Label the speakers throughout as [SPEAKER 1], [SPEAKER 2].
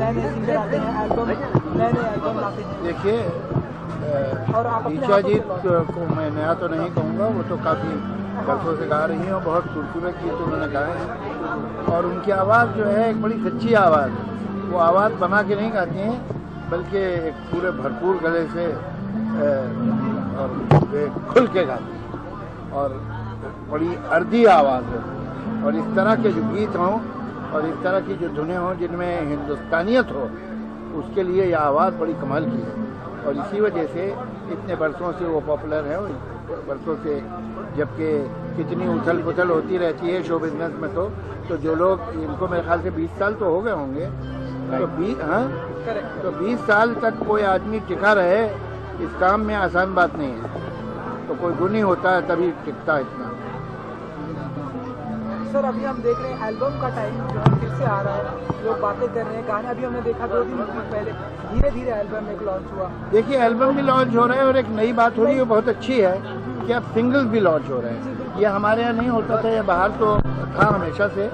[SPEAKER 1] नए नए सिंगर आते हैं, नए नए एल्बम लाते हैं।
[SPEAKER 2] देखिए
[SPEAKER 1] और आप अपने
[SPEAKER 2] ईशा
[SPEAKER 1] हाथों
[SPEAKER 2] जी
[SPEAKER 1] से
[SPEAKER 2] को मैं नया तो नहीं कहूँगा, वो तो काफ़ी बरसों से गा रही हैं और बहुत खूबसूरत गीत उन्होंने गाए हैं। और उनकी आवाज़ जो है एक बड़ी सच्ची आवाज़ है, वो आवाज़ बना के नहीं गाती हैं बल्कि एक पूरे भरपूर गले से और एक खुल के गाती हैं और बड़ी अर्दी आवाज़ है। और इस तरह के जो गीत हों और इस तरह की जो धुनें हों जिनमें हिंदुस्तानियत हो, उसके लिए यह आवाज़ बड़ी कमाल की है। और इसी वजह से इतने बरसों से वो पॉपुलर है, बरसों से, जबकि कितनी उथल पुथल होती रहती है शो बिजनेस में। तो जो लोग, इनको मेरे ख्याल से 20 साल तो हो गए होंगे, तो 20 साल तक कोई आदमी टिका रहे इस काम में आसान बात नहीं है। तो कोई गुण ही होता है तभी टिकता है इतना।
[SPEAKER 1] सर अभी हम देख रहे हैं एल्बम का टाइम जो है फिर से आ रहा है, लोग बातें कर रहे हैं, गाने अभी हमने देखा 2 दिन पहले धीरे धीरे एल्बम एक लॉन्च हुआ।
[SPEAKER 2] देखिए एल्बम भी लॉन्च हो रहा है और एक नई बात हो रही है, बहुत अच्छी है कि अब सिंगल्स भी लॉन्च हो रहे हैं। ये हमारे यहाँ नहीं होता था, ये बाहर तो था हमेशा से,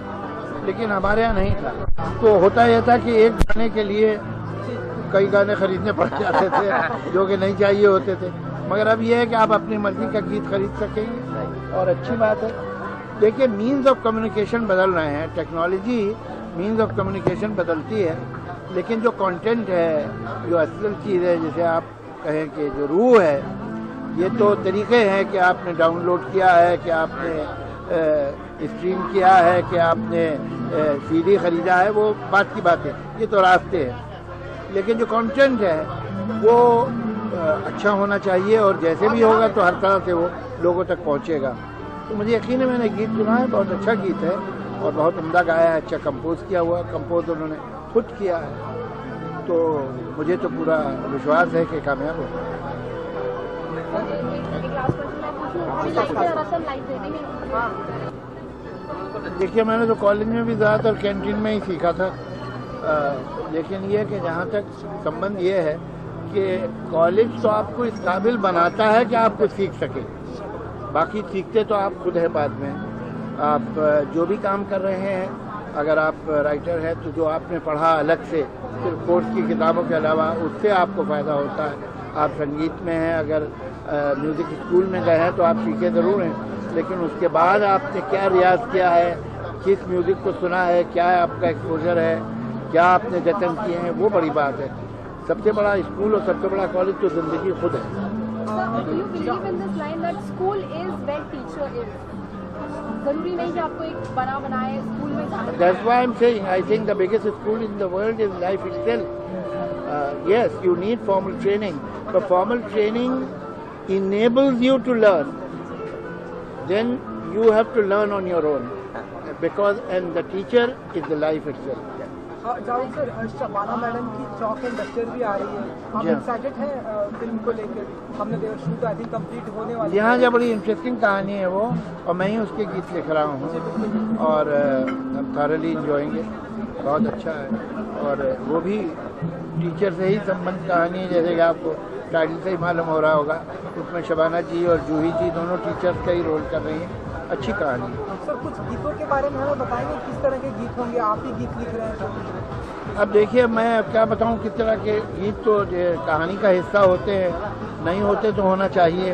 [SPEAKER 2] लेकिन हमारे यहाँ नहीं था। तो होता यह था कि एक गाने के लिए कई गाने खरीदने पड़ जाते थे जो कि नहीं चाहिए होते थे। मगर अब यह है कि आप अपनी मर्जी का गीत खरीद सकेंगे और अच्छी बात है। देखिए मीन्स ऑफ कम्युनिकेशन बदल रहे हैं, टेक्नोलॉजी मीन्स ऑफ कम्युनिकेशन बदलती है, लेकिन जो कंटेंट है, जो असल चीज़ है, जिसे आप कहें कि जो रूह है, ये तो तरीके हैं कि आपने डाउनलोड किया है, कि आपने स्ट्रीम किया है, कि आपने सीडी खरीदा है, वो बात की बात है, ये तो रास्ते हैं। लेकिन जो कंटेंट है वो अच्छा होना चाहिए और जैसे भी होगा तो हर तरह से वो लोगों तक पहुंचेगा। तो मुझे यकीन है, मैंने गीत सुना है, बहुत अच्छा गीत है और बहुत उम्दा गाया है, अच्छा कंपोज किया हुआ, कंपोज उन्होंने खुद किया है। तो मुझे तो पूरा विश्वास है कि कामयाब होगा। देखिए मैंने तो कॉलेज में भी ज़्यादातर कैंटीन में ही सीखा था, लेकिन ये कि जहाँ तक संबंध ये है कि कॉलेज तो आपको इस काबिल बनाता है कि आप कुछ सीख सके, बाकी सीखते तो आप खुद है बाद में। आप जो भी काम कर रहे हैं, अगर आप राइटर हैं तो जो आपने पढ़ा अलग से, सिर्फ कोर्स की किताबों के अलावा, उससे आपको फ़ायदा होता है। आप संगीत में हैं, अगर म्यूज़िक स्कूल में गए हैं तो आप सीखे ज़रूर हैं, लेकिन उसके बाद आपने क्या रियाज़ किया है, किस म्यूज़िक को सुना है, क्या आपका एक्सपोजर है, क्या आपने जतन किए हैं, वो बड़ी बात है। सबसे बड़ा स्कूल और सबसे बड़ा कॉलेज तो ज़िंदगी खुद है।
[SPEAKER 3] जरूरी नहीं कि आपको एक बना बनाए स्कूल में जाना।
[SPEAKER 2] That's why I'm saying I think the biggest school in the world is life itself. Yes, you need formal training, but formal training enables you to learn. Then you have to learn on your own, and the teacher is the life itself.
[SPEAKER 1] Javed sir, Shabana madam की chalk and duster भी आ रही है, आप excited हैं film को लेकर? हमने shoot I think complete होने वाली है।
[SPEAKER 2] यहाँ जब बड़ी इंटरेस्टिंग कहानी है वो, और मैं ही उसके गीत लिख रहा हूँ और हम थारली इंजॉयेंगे, बहुत अच्छा है। और वो भी टीचर से ही संबंध कहानी है, जैसे कि आपको टाइटल से ही मालूम हो रहा होगा। उसमें शबाना जी और जूही जी दोनों टीचर्स का ही रोल कर रही हैं, अच्छी कहानी है।
[SPEAKER 1] सर कुछ गीतों के बारे में हमें बताएंगे, किस तरह के गीत होंगे? आप ही गीत लिख रहे हैं?
[SPEAKER 2] अब देखिए मैं क्या बताऊं, किस तरह के गीत तो कहानी का हिस्सा होते हैं, नहीं होते तो होना चाहिए।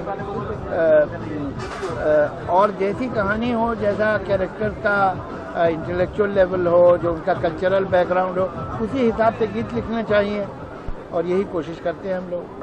[SPEAKER 2] और जैसी कहानी हो, जैसा कैरेक्टर का इंटेलेक्चुअल लेवल हो, जो उनका कल्चरल बैकग्राउंड हो, उसी हिसाब से गीत लिखने चाहिए और यही कोशिश करते हैं हम लोग।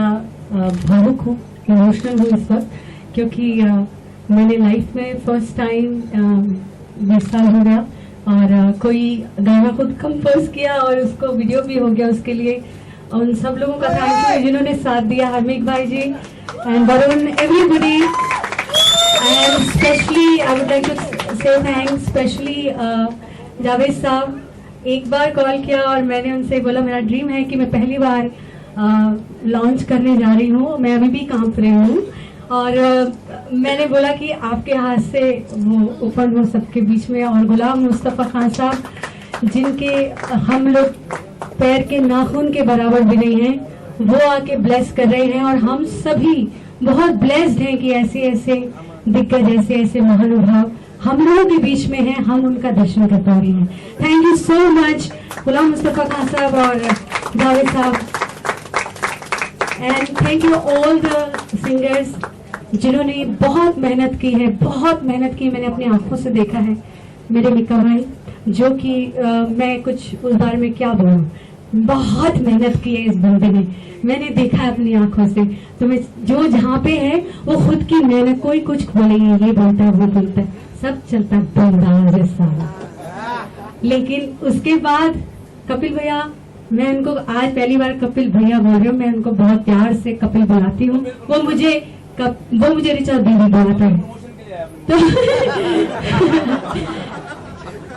[SPEAKER 4] थोड़ा भावुक हूँ, इमोशनल हूँ इस वक्त, क्योंकि मैंने लाइफ में फर्स्ट टाइम 20 साल हो गया और कोई गाना खुद कंपोज किया और उसको वीडियो भी हो गया। उसके लिए उन सब लोगों का थैंक यू जिन्होंने साथ दिया, हार्मिक भाई ji and Varun, everybody, and specially I would like to say thanks specially Javed sahab. एक बार कॉल किया और मैंने उनसे बोला मेरा ड्रीम है कि मैं पहली बार लॉन्च करने जा रही हूँ, मैं अभी भी कांप रही हूँ, और मैंने बोला कि आपके हाथ से वो ओपन हो सबके बीच में। और गुलाम मुस्तफा खान साहब जिनके हम लोग पैर के नाखून के बराबर भी नहीं हैं, वो आके ब्लेस कर रहे हैं और हम सभी बहुत ब्लेस्ड हैं कि ऐसे ऐसे दिग्गज, ऐसे ऐसे महानुभाव हम लोगों के बीच में हैं, हम उनका दर्शन कर पा रहे हैं। Thank you so much Ghulam Mustafa Khan साहब और जावेद साहब, and thank you all the singers जिन्होंने बहुत मेहनत की है, बहुत मेहनत की। मैंने अपनी आंखों से देखा है मेरे मिका भाई, जो कि मैं कुछ उस बारे में क्या बोलूं, बहुत मेहनत की है इस बंदे ने, मैंने देखा है अपनी आंखों से। तो मैं जो जहाँ पे है वो खुद की मेहनत, कोई कुछ बोलेंगे, ये बोलता है वो बोलता है, सब चलता है बंदा जैसा। लेकिन उसके बाद कपिल भैया, मैं उनको आज पहली बार कपिल भैया बोल रही हूँ, मैं उनको बहुत प्यार से कपिल बुलाती हूँ, वो मुझे रिचा दीदी बुलाता है। तो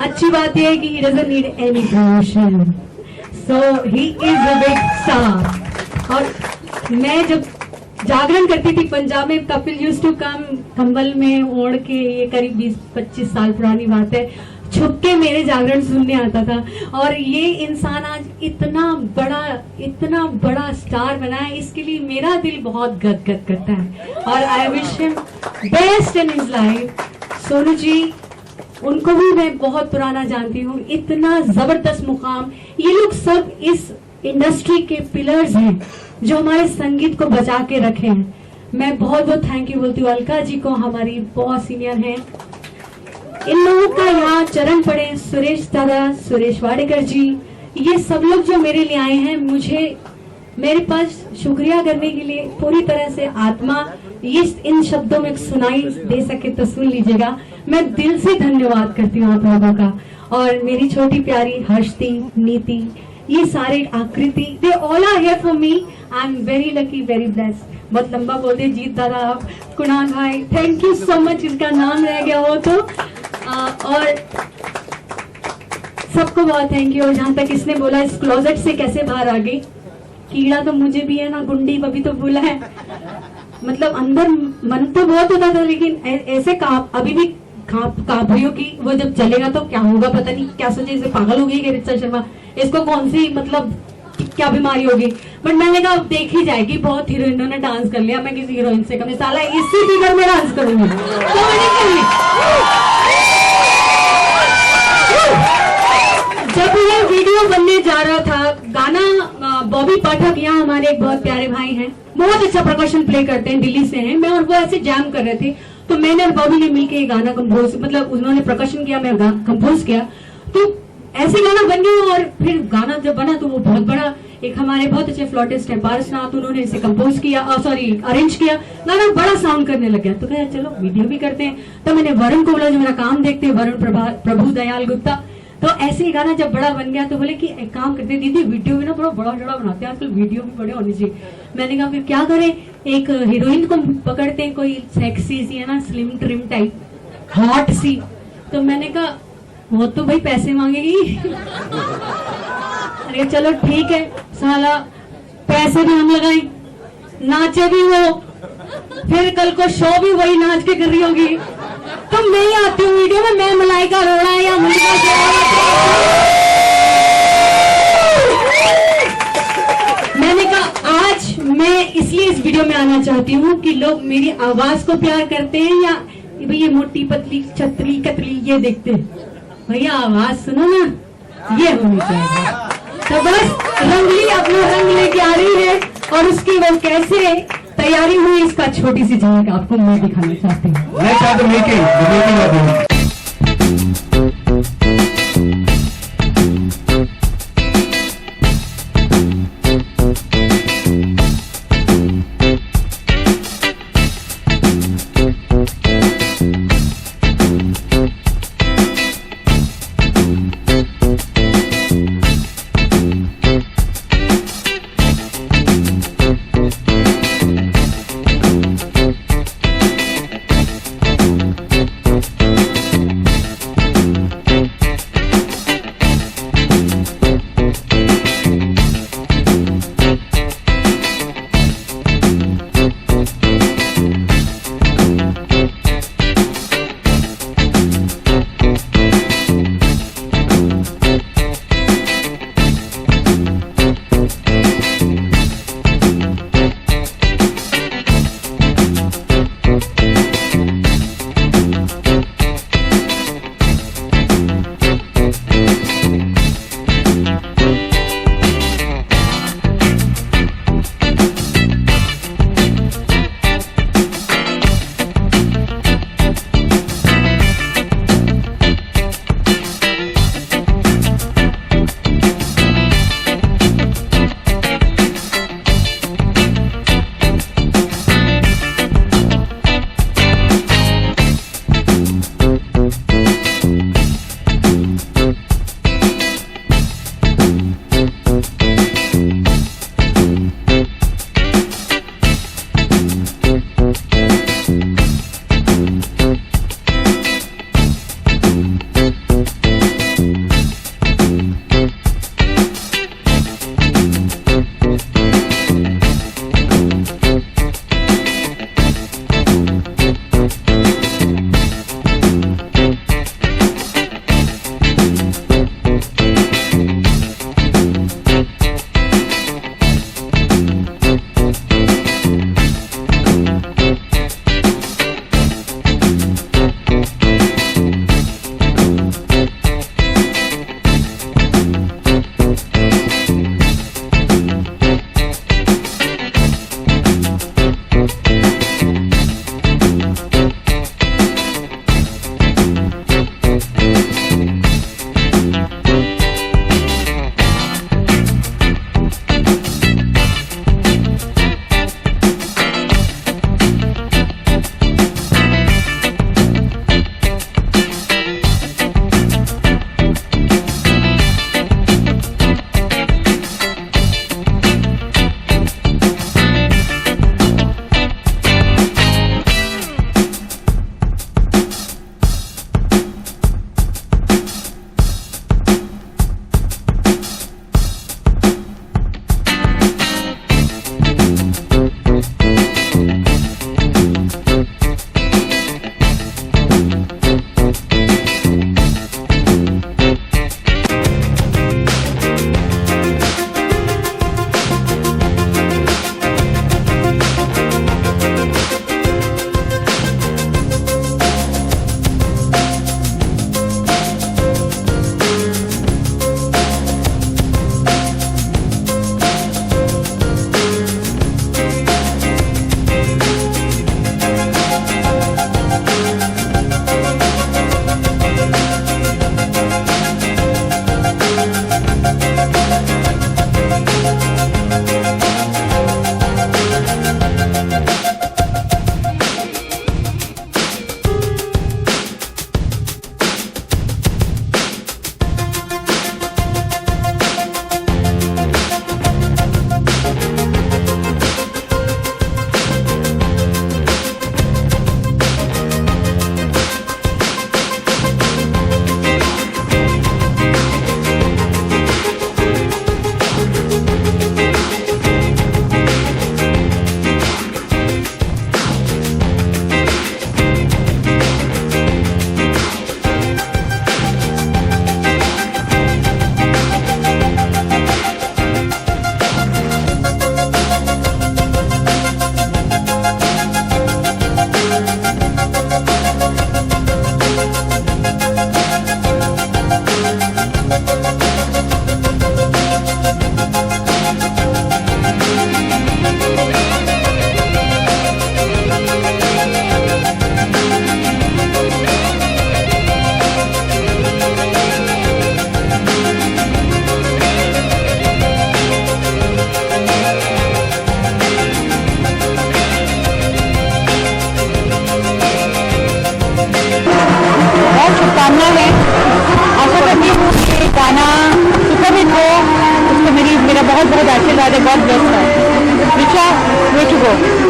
[SPEAKER 4] अच्छी बात यह है कि he doesn't need any promotion, so he is a big star। और मैं जब जागरण करती थी पंजाब में, कपिल यूज्ड टू कम कंबल में ओढ़ के, ये करीब 20-25 साल पुरानी बात है, छुप के मेरे जागरण सुनने आता था। और ये इंसान आज इतना बड़ा स्टार बना है, इसके लिए मेरा दिल बहुत गदगद करता है और I wish him best in his life. Sonu ji, उनको भी मैं बहुत पुराना जानती हूँ, इतना जबरदस्त मुकाम, ये लोग सब इस इंडस्ट्री के पिलर्स हैं जो हमारे संगीत को बचा के रखे हैं। मैं बहुत बहुत थैंक यू बोलती हूँ अलका जी को, हमारी बहुत सीनियर हैं। इन लोगों का यहाँ चरण पड़े, सुरेश दादा, सुरेश वाडेकर जी, ये सब लोग जो मेरे लिए आए हैं, मुझे मेरे पास शुक्रिया करने के लिए पूरी तरह से आत्मा ये इन शब्दों में सुनाई दे सके तो सुन लीजिएगा। मैं दिल से धन्यवाद करती हूँ आप लोगों का। और मेरी छोटी प्यारी हर्षती, नीति, ये सारे Aakriti, they all are here for me, I am very lucky, very blessed. बहुत लंबा बोलते जीत दादा, आप, कुणाल भाई, थैंक यू सो मच, इसका नाम रह गया हो तो, और सबको बहुत थैंक यू। और जहाँ तक इसने बोला इस क्लोजेट से कैसे बाहर आ गई, कीड़ा तो मुझे भी है ना, गुंडी अभी तो बोला है, मतलब अंदर मन तो बहुत होता था, लेकिन ऐसे अभी भी कांप रही हो कि वो जब चलेगा तो क्या होगा, पता नहीं क्या सोचे, इसे पागल हो गई क्या ऋचा शर्मा, इसको कौन सी मतलब क्या बीमारी होगी। बट मैंने कहा अब देखी जाएगी, बहुत हीरोइनों ने डांस कर लिया, मैं किसी हीरोइन से कभी साला इसी फिगर में डांस करूंगी, तो मैंने जब ये वीडियो बनने जा रहा था, गाना बॉबी पाठक यहाँ हमारे एक बहुत प्यारे भाई हैं, बहुत अच्छा प्रकशन प्ले करते हैं, दिल्ली से हैं, मैं और वो ऐसे जैम कर रहे थे, तो मैंने और बॉबी ने मिलके ये गाना कंपोज, मतलब उन्होंने प्रकशन किया, मैं कंपोज किया, तो ऐसे गाना बन गया। और फिर गाना जब बना तो वो बहुत बड़ा, एक हमारे बहुत अच्छे फ्लॉटिस्ट है पारसनाथ, उन्होंने इसे कंपोज किया, अरेंज किया, गाना बड़ा साउंड करने लग गया, तो कहा चलो वीडियो भी करते हैं। तो मैंने वरुण को बोला जो मेरा काम देखते हैं, वरुण प्रभु दयाल गुप्ता, तो ऐसे ही गाना जब बड़ा बन गया तो बोले कि एक काम करते दीदी, वीडियो भी ना थोड़ा बड़ा बनाते हैं, आजकल वीडियो भी बड़े होने चाहिए। मैंने कहा फिर क्या करें, एक हीरोइन को पकड़ते हैं, कोई सेक्सी सी है ना, स्लिम ट्रिम टाइप, हॉट सी, तो मैंने कहा वो तो भाई पैसे मांगेगी। अरे चलो ठीक है, साला पैसे भी हम लगाए, नाचे भी वो, फिर कल को शो भी वही नाच के कर रही होगी, तो मैं आती हूँ वीडियो में, मैं मलाइका अरोड़ा या मैंने कहा आज मैं इसलिए इस वीडियो में आना चाहती हूँ कि लोग मेरी आवाज को प्यार करते हैं या भाई ये मोटी पतली छतरी कतली ये देखते हैं, भैया आवाज सुनो ना, ये होनी चाहिए। तो बस रंगली अपना रंग लेके आ रही है और उसकी वो कैसे तैयारी हुई इसका छोटी सी झलक आपको मैं दिखाना चाहती हूँ।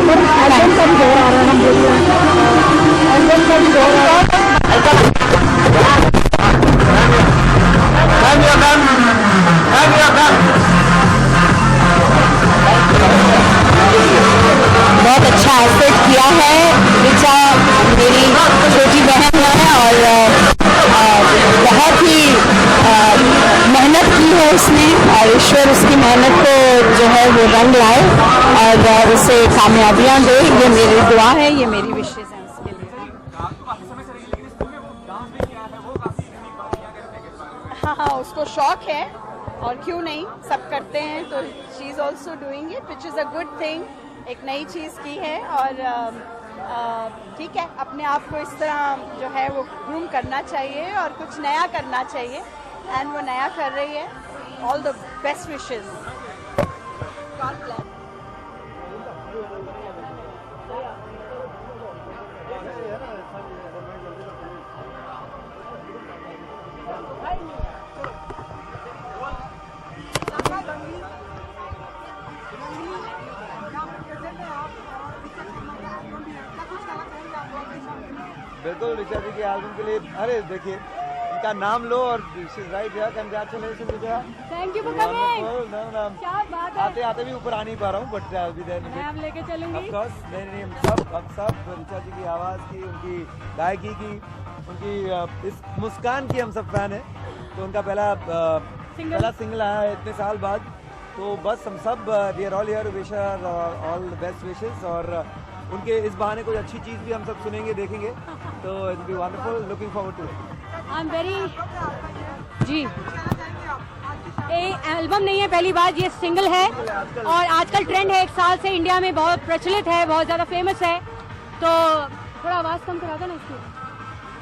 [SPEAKER 5] एल्बम का भी दौर आ रहा है, हम बोल रहे हैं एल्बम का भी दौर आ रहा है।
[SPEAKER 6] बहुत अच्छा एफर्ट किया है। ऋचा मेरी छोटी बहन है और बहुत ही मेहनत की है उसने, और ईश्वर उसकी मेहनत को जो है वो रंग लाए और उसे कामयाबियां दे। ये मेरी दुआ है, ये मेरी विशेष है उसके लिए। हाँ, उसको शौक है और क्यों नहीं, सब करते हैं, तो she is also doing it which is a good thing. एक नई चीज़ की है और ठीक है, अपने आप को इस तरह जो है वो ग्रूम करना चाहिए और कुछ नया करना चाहिए, एंड वो नया कर रही है। All the best wishes.
[SPEAKER 7] बिल्कुल ऋचा जी के एल्बम के लिए, अरे देखिए इनका नाम लो और राइट यार, congratulation Richa.
[SPEAKER 3] Thank you for coming. क्या बात है,
[SPEAKER 7] आते आते भी ऊपर आ नहीं पा रहा हूँ, बट
[SPEAKER 3] मैं आप लेके चलूंगी।
[SPEAKER 7] ऑफ कोर्स, नहीं हम सब ऋचा जी की आवाज़ की, उनकी गायकी की, उनकी इस मुस्कान की हम सब फैन हैं। तो उनका पहला सिंगल आया है इतने साल बाद, तो बस हम सब we are all here wish her all the best wishes, और उनके इस बहाने कोई अच्छी चीज़ भी हम सब सुनेंगे, देखेंगे, तो it will be wonderful, looking forward to it.
[SPEAKER 3] I am very जी, एल्बम नहीं है पहली बार, ये सिंगल है और आजकल ट्रेंड है, 1 साल से इंडिया में बहुत प्रचलित है, बहुत ज़्यादा फेमस है। तो थोड़ा आवाज़ कम करा दो ना इसकी।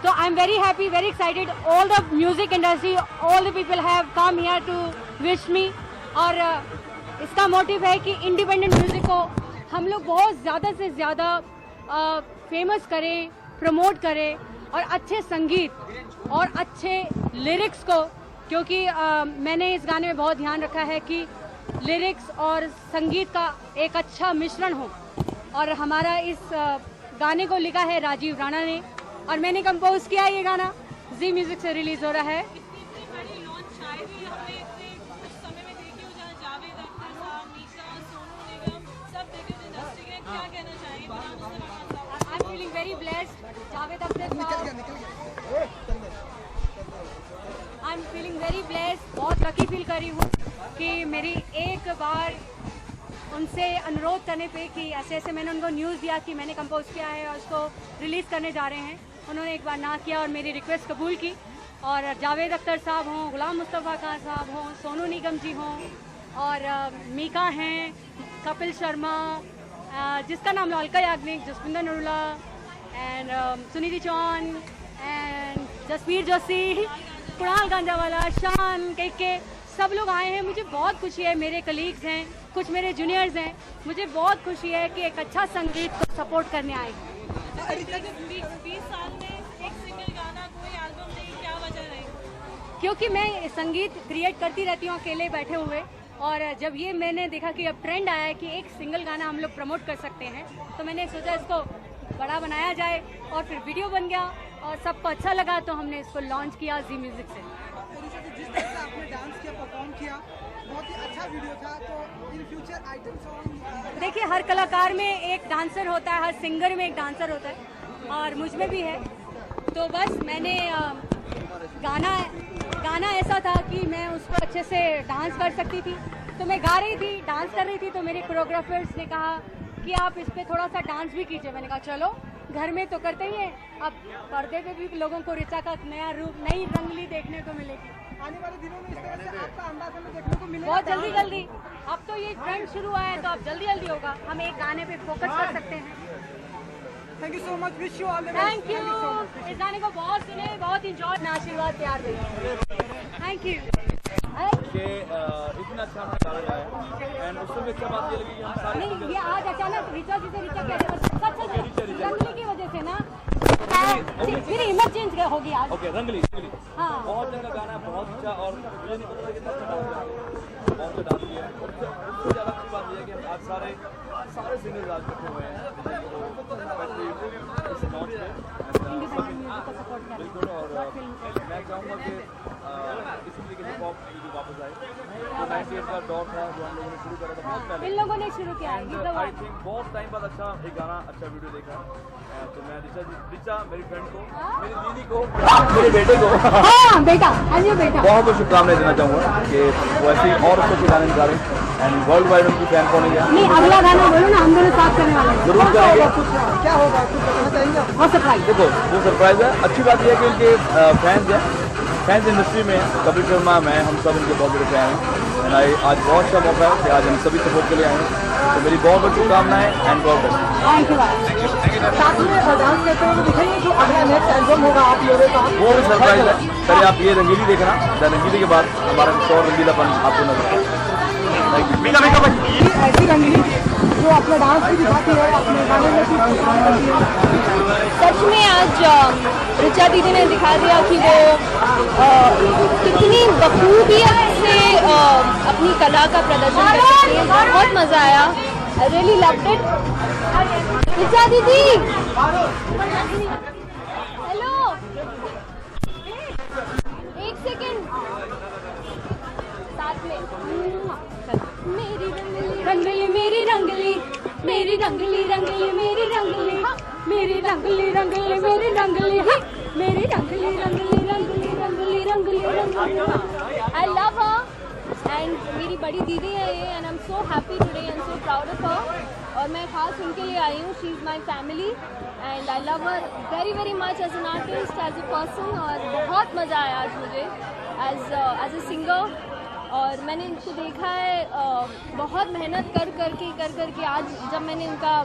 [SPEAKER 3] तो I am very happy, very excited. All the music industry, all the people have come here to wish me, और इसका मोटिव है कि इंडिपेंडेंट म्यूजिक को हम लोग बहुत ज़्यादा से ज़्यादा फेमस करें, प्रमोट करें, और अच्छे संगीत और अच्छे लिरिक्स को, क्योंकि मैंने इस गाने में बहुत ध्यान रखा है कि लिरिक्स और संगीत का एक अच्छा मिश्रण हो, और हमारा इस गाने को लिखा है राजीव राणा ने, और मैंने कंपोज किया है। ये गाना जी म्यूजिक से रिलीज हो रहा है। I'm feeling very blessed. Javed Akhtar साहब, I'm feeling very blessed. बहुत लकी फील कर रही हूँ कि मेरी एक बार उनसे अनुरोध करने पे कि ऐसे ऐसे मैंने उनको न्यूज़ दिया कि मैंने कंपोज किया है और उसको रिलीज़ करने जा रहे हैं, उन्होंने एक बार ना किया और मेरी रिक्वेस्ट कबूल की। और जावेद अख्तर साहब हों, गुलाम मुस्तफ़ा खान साहब हों, सोनू निगम जी हों, और मीका हैं, कपिल शर्मा, जिसका नाम अलका याग्निक, जसविंदर नरूला, एंड सुनिधि चौहान, एंड जसवीर जोशी, कुणाल गांजावाला, शान के सब लोग आए हैं। मुझे बहुत खुशी है, मेरे कलीग्स हैं, कुछ मेरे जूनियर्स हैं, मुझे बहुत खुशी है कि एक अच्छा संगीत को सपोर्ट करने आए हैं।
[SPEAKER 6] 20 साल में एक सिंगल गाना, कोई एल्बम नहीं, क्या वजह रही?
[SPEAKER 3] क्योंकि मैं संगीत क्रिएट करती रहती हूँ अकेले बैठे हुए, और जब ये मैंने देखा कि अब ट्रेंड आया है कि एक सिंगल गाना हम लोग प्रमोट कर सकते हैं, तो मैंने सोचा इसको बड़ा बनाया जाए, और फिर वीडियो बन गया और सबको अच्छा लगा, तो हमने इसको लॉन्च किया जी म्यूजिक से।
[SPEAKER 1] जिस तरह से आपने डांस किया, परफॉर्म किया, बहुत ही अच्छा वीडियो था, तो इन फ्यूचर आइटम सॉन्ग।
[SPEAKER 3] देखिए, हर कलाकार में एक डांसर होता है, हर सिंगर में एक डांसर होता है, और मुझ में भी है। तो बस मैंने गाना ऐसा था कि मैं उस पर अच्छे से डांस कर सकती थी, तो मैं गा रही थी, डांस कर रही थी, तो मेरे कोरियोग्राफर्स ने कहा कि आप इस पे थोड़ा सा डांस भी कीजिए। मैंने कहा चलो, घर में तो करते ही हैं, अब पर्दे पे भी लोगों को ऋचा का नया रूप, नई रंगली देखने को मिलेगी।
[SPEAKER 1] आने वाले दिनों में इस तरह से आपका अंदाज हमें देखने को मिलेगा
[SPEAKER 3] बहुत जल्दी। अब तो ये ट्रेंड शुरू हुआ है, तो अब जल्दी होगा, हम एक गाने पे फोकस कर सकते हैं।
[SPEAKER 1] Thank you so much, wish you all the
[SPEAKER 3] thank you. इस गाने को बहुत सुने, बहुत इंजॉय, आशीर्वाद प्यार दें। Thank you.
[SPEAKER 7] इतना अच्छा गाना गाया, एंड उसमें भी क्या बात ये लगी कि हम सारे
[SPEAKER 3] नहीं, ये आज अचानक ऋचा जी से ऋचा कह रहे, रंगली की वजह से ना, फिर हिम्मत चेंज होगी आज।
[SPEAKER 7] ओके, रंगली
[SPEAKER 3] हाँ,
[SPEAKER 7] बहुत अच्छा गाना, बहुत अच्छा, और मुझे नहीं पता कितना अच्छा डांस किया, बहुत अच्छा डांस किया। और सबसे ज़्यादा अच्छी बात यह है कि हम आज सारे सिंगर्स आज इकट्ठे हुए हैं इस लॉन्च में। बिल्कुल, और मैं चाहूँगा कि इस तरीके से पॉप वापस आए। तो 98 का दौर था जो हम लोगों ने शुरू करा था बहुत पहले,
[SPEAKER 3] इन लोगों ने शुरू किया है।
[SPEAKER 7] आई थिंक बहुत टाइम बाद अच्छा एक गाना, अच्छा वीडियो देखा। तो मैं रिचा मेरी फ्रेंड को, मेरी दीदी को, मेरे बेटे को
[SPEAKER 3] हाँ बेटा, अजय बेटा,
[SPEAKER 7] बहुत बहुत शुभकामनाएं देना चाहूँगा कि वो ऐसे ही और अच्छे गाने निकालें एंड वर्ल्ड वाइड उनकी फैन फॉलोइंग है।
[SPEAKER 3] नहीं अगला गाना बोलो ना, हम दोनों साथ करने वाले हैं।
[SPEAKER 7] जरूर करेंगे।
[SPEAKER 1] क्या होगा कुछ बताना चाहेंगे आप?
[SPEAKER 3] और सरप्राइज
[SPEAKER 7] देखो वो सरप्राइज है। अच्छी बात यह है कि इनके फैंस हैं, फैंस इंडस्ट्री में कपिल शर्मा, मैं, हम सब इनके बहुत बड़े फैन हैं। एंड आज बहुत अच्छा मौका है कि आज हम सभी सपोर्ट के लिए आए हैं। तो मेरी बहुत बहुत शुभकामनाएं and God bless.
[SPEAKER 3] Thank you.
[SPEAKER 1] साथ में डांस करते हुए दिखाइए जो अगला नेक्स्ट एल्बम होगा आप लोगों का।
[SPEAKER 7] वो भी सरप्राइज है। पहले आप ये रंगीली देखना, रंगीली के बाद हमारा और रंगीलापन आपको नजर आएगा।
[SPEAKER 1] ऐसी रंगीली जो अपने डांस भी दिखाती है, अपने गाने में भी परफॉर्म करती है।
[SPEAKER 6] सच में आज ऋचा दीदी ने दिखा दिया कि वो कितनी बखूबियत से अपनी कला का प्रदर्शन कर सकती है। बहुत मजा आया, I really loved it. Richa दीदी हेलो, एक सेकेंड साथ में। मेरी रंगली मेरी रंगली, मेरी रंगली रंगली मेरी रंगली, मेरी रंगली रंगली मेरी रंगली, मेरी रंगली रंगली रंगली रंगली रंगली रंगली। आई लव हर एंड मेरी बड़ी दीदी है ये, and I am so happy today and so proud of her. और मैं खास उनके लिए आई हूँ। She is my family and I love her very very much as an artist, as a person. और बहुत मज़ा आया आज मुझे एज ए सिंगर। और मैंने इनको देखा है बहुत मेहनत कर करके आज जब मैंने उनका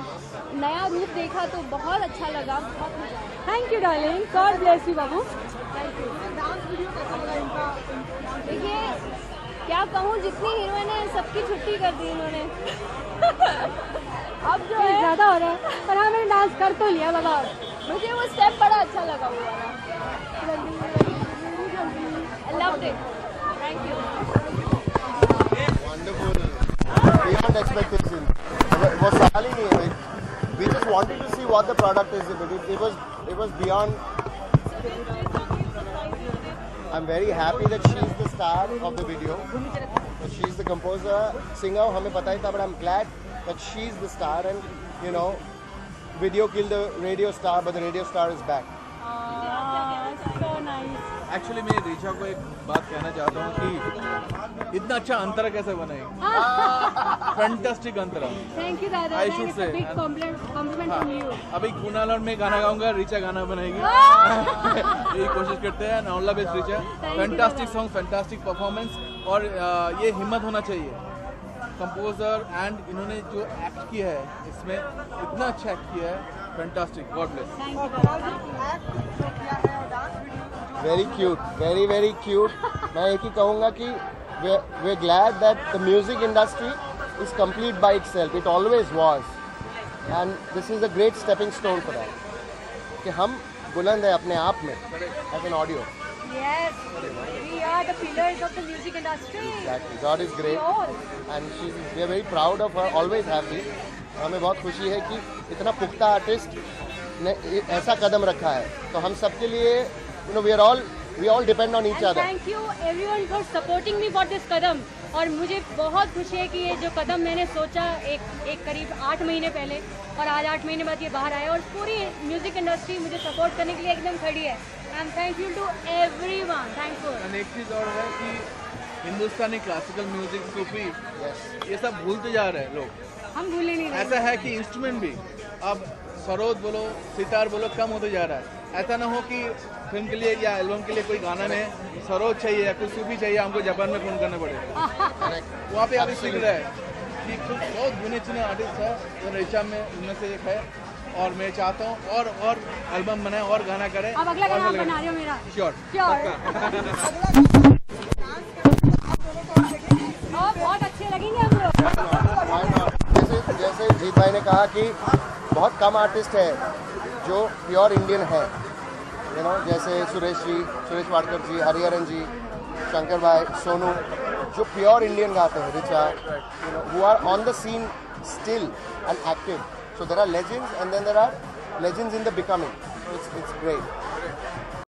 [SPEAKER 6] नया रूप देखा तो बहुत अच्छा लगा, बहुत मजा आया।
[SPEAKER 3] Thank you darling, God bless you बाबू।
[SPEAKER 6] देखिए क्या कहूँ, जितनी हीरोइन है सबकी छुट्टी कर दी इन्होंने। अब जो है
[SPEAKER 3] ज़्यादा हो रहा है पर हाँ मैंने डांस कर तो लिया बाबा।
[SPEAKER 6] मुझे वो स्टेप बड़ा अच्छा लगा हुआ था। I loved it, thank you.
[SPEAKER 8] Wonderful, beyond expectation. वो सवाल ही नहीं है. We just wanted to see what the product is. It was beyond. I'm very happy that she's the star of the video. That she's the composer, singer. हमें पता ही था, but I'm glad that she's the star. And you know, video killed the radio star, but the radio star is back.
[SPEAKER 3] So nice.
[SPEAKER 9] Actually मैं ऋचा को एक बात कहना चाहता हूँ कि इतना अच्छा अंतरा कैसे बनाएगी। फैंटास्टिक अंतरा।
[SPEAKER 3] थैंक यू दादा,
[SPEAKER 9] I should say,
[SPEAKER 3] big compliment to you.
[SPEAKER 9] अभी कुणाल और मैं गाना गाऊंगा, ऋचा गाना बनाएगी। यही कोशिश करते हैं। All the best Richa. Fantastic song, fantastic performance. और ये हिम्मत होना चाहिए कंपोजर एंड इन्होंने जो एक्ट किया है इसमें, इतना अच्छा एक्ट किया है। Fantastic, God bless.
[SPEAKER 8] Very cute, very very cute. मैं एक ही कहूँगा कि we're glad that the music industry is complete by itself. It always was, and this is a great stepping stone for that. कि हम बुलंद है अपने आप में as an audio.
[SPEAKER 3] Yes, we are the pillars of the music industry.
[SPEAKER 8] Exactly. God is great, and we are very proud of her. Always have been. हमें बहुत खुशी है कि इतना पुख्ता आर्टिस्ट ने ऐसा कदम रखा है, तो हम सबके लिए we all depend on each other.
[SPEAKER 3] Thank you everyone for supporting me for this कदम। और मुझे बहुत खुशी है कि ये जो कदम मैंने सोचा एक करीब 8 महीने पहले, और आज 8 महीने बाद ये बाहर आया और पूरी म्यूजिक इंडस्ट्री मुझे सपोर्ट करने के लिए एकदम खड़ी है। I am thankful to everyone, thankful.
[SPEAKER 9] एक चीज़ और है कि हिंदुस्तानी क्लासिकल म्यूजिक, सूफी, ये सब भूलते जा रहे हैं लोग।
[SPEAKER 3] हम भूलने नहीं रहे।
[SPEAKER 9] ऐसा है कि इंस्ट्रूमेंट भी अब सरोद बोलो, सितार बोलो, कम होते जा रहा है। ऐसा ना हो कि फिल्म के लिए या एल्बम के लिए कोई गाना में सरोद चाहिए या कुछ सूफी चाहिए, हमको जापान में फोन करना पड़ेगा। वहाँ पे अभी सीख रहा है कि कुछ बहुत गिने चुने आर्टिस्ट है, तो ऋचा में उनमें से एक है। और मैं चाहता हूँ और एल्बम बनाए और गाना करे।
[SPEAKER 3] अब अगला गाना आप बना रहे हो मेरा?
[SPEAKER 9] श्योर।
[SPEAKER 3] बहुत अच्छे लगेंगे हम लोग।
[SPEAKER 8] जैसे जीत भाई ने कहा कि बहुत कम आर्टिस्ट है जो प्योर इंडियन है, जैसे सुरेश वाडकर जी, हरिहरन जी, शंकर भाई, सोनू, जो प्योर इंडियन गाते हैं, Richa, who are on the scene still and active. So there are legends, and then there are legends in the becoming. So it's great.